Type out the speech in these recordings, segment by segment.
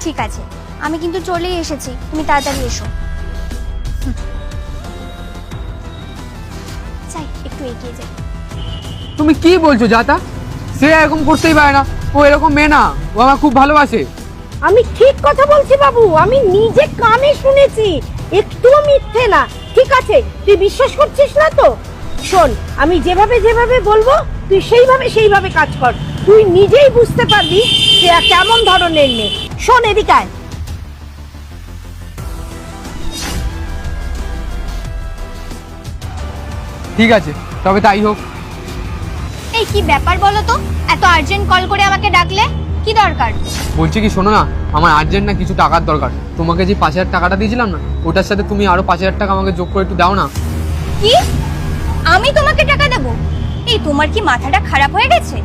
ঠিক আছে, আমি কিন্তু চলেই এসেছি, তুমি তাড়াতাড়ি এসো। যাই, একটু এগিয়ে যাই। তুমি কি বলছো জাতা? সে এরকম করতেই পারে না, ও এরকম মেয়ে না, ও আমার খুব ভালোবাসে। আমি ঠিক কথা বলছি বাবু, আমি নিজে কানে শুনেছি, একটুও মিথ্যে না। ঠিক আছে, তুই বিশ্বাস করছিস না তো শোন, আমি যেভাবে যেভাবে বলবো তুই সেইভাবে কাজ কর, তুই নিজেই বুঝতে পারবি যে কেমন ধরনের মেয়ে। শোন এদিকে আয়। ঠিক আছে, তবে তাই হোক। এই কি ব্যাপার বলো তো, এত আর্জেন্ট কল করে আমাকে ডাকলে, কি দরকার? বলছি কি শোনো না, আমার আর্জেন্ট না কিছু টাকার দরকার। তোমাকে যে 5,000 টাকাটা দিয়েছিলাম না, ওটার সাথে তুমি আরো 5,000 টাকা আমাকে যোগ করে একটু দাও না। কি? আমি তোমাকে টাকা দেব? এই তোমার কি মাথাটা খারাপ হয়ে গেছে?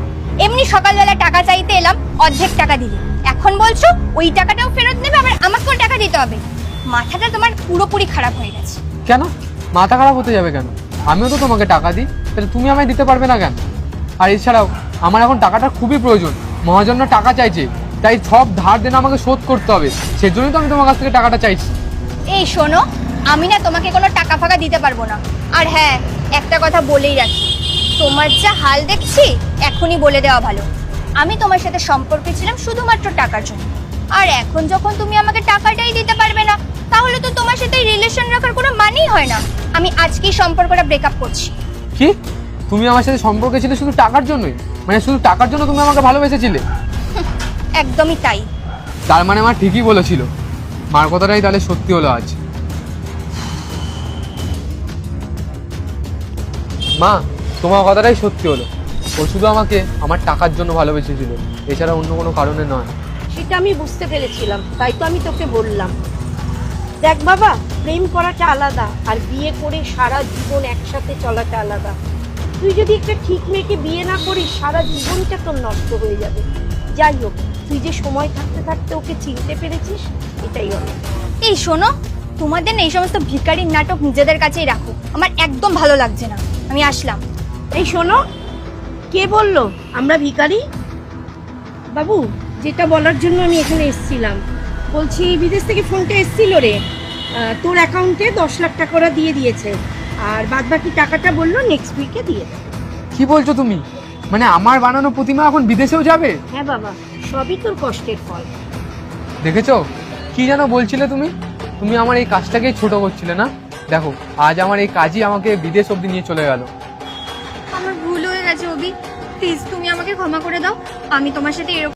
এমনি সকালবেলা টাকা চাইতে এলাম, অর্ধেক টাকা দিলে, এখন বলছো ওই টাকাটাও ফেরত নেবে, আবার আমাকেও টাকা দিতে হবে। মাথাটা তোমার পুরোপুরি খারাপ হয়ে গেছে। কেন মাথা খারাপ হতে যাবে কেন? আমিও তো তোমাকে টাকা দিই, তাহলে তুমি আমায় দিতে পারবে না কেন? আর এছাড়াও আমার এখন টাকাটা খুবই প্রয়োজন, মহাজন্য টাকা চাইছে, তাই সব ধার দেনা আমাকে শোধ করতে হবে, সেজন্যই তো আমি তোমার কাছ থেকে টাকাটা চাইছি। এই শোনো, আমি না তোমাকে কোনো টাকা ফাকা দিতে পারবো না। আর হ্যাঁ, একটা কথা বলেই রাখি, তোমার যা হাল দেখছি এখনই বলে দেওয়া ভালো। আমি তোমার সাথে সম্পর্কে ছিলাম শুধুমাত্র টাকার জন্য, আর এখন যখন তুমি আমাকে টাকাটাই দিতে পারবে না, তাহলে তো তোমার সাথে রিলেশন রাখার কোনো মানেই হয় না। আমি আজকেই সম্পর্কটা ব্রেকআপ করছি। কি? তুমি আমার সাথে সম্পর্কে ছিলে শুধু টাকার জন্যই? মানে শুধু টাকার জন্য তুমি আমাকে ভালোবেসেছিলে? একদমই তাই। তার মানে মা ঠিকই বলেছিল, মার কথাটাই তাহলে সত্যি হলো আজ। মা, তোমার কথাটাই সত্যি হলো, ও শুধু আমাকে আমার টাকার জন্য ভালোবেসেছিল, এছাড়া অন্য কোনো কারণে নয়। সেটা আমি বুঝতে পেরেছিলাম, তাই তো আমি তোকে বললাম। দেখ বাবা, প্রেম করাটা আলাদা, আর বিয়ে করে সারা জীবন একসাথে চলাটা আলাদা। তুই যদি একটা ঠিক মেয়েকে বিয়ে না করিস, সারা জীবনটা তোর নষ্ট হয়ে যাবে। যাই হোক, তুই যে সময় থাকতে থাকতে ওকে চিনতে পেরেছিস, এটাই অনেক। এই শোনো, তোমাদের না এই সমস্ত ভিখারির নাটক নিজেদের কাছেই রাখো, আমার একদম ভালো লাগছে না। আমি আসলাম। এই শোনো, কে বললো আমরা ভিখারি? বাবু, যেটা বলার জন্য আমি এখানে এসেছিলাম, বলছি বিদেশ থেকে ফোনটা এসেছিল রে, তোর অ্যাকাউন্টে 10 লাখ টাকা ওরা দিয়ে দিয়েছে, আর বাদবাকি টাকাটা বললো নেক্সট উইকে দিয়ে দেবে। কি বলছো তুমি? মানে আমার বানানো প্রতিমা এখন বিদেশেও যাবে? হ্যাঁ বাবা, সবই তোর কষ্টের ফল। দেখেছো কি যেন বলছিলে তুমি? তুমি আমার এই কাজটাকেই ছোট করছিলে না? দেখো আজ আমার এই কাজই আমাকে বিদেশ অব্দি নিয়ে চলে গেল। আমার ভুল হয়ে গেছে অভি, প্লিজ তুমি আমাকে ক্ষমা করে দাও। আমি তোমার সাথে এরকম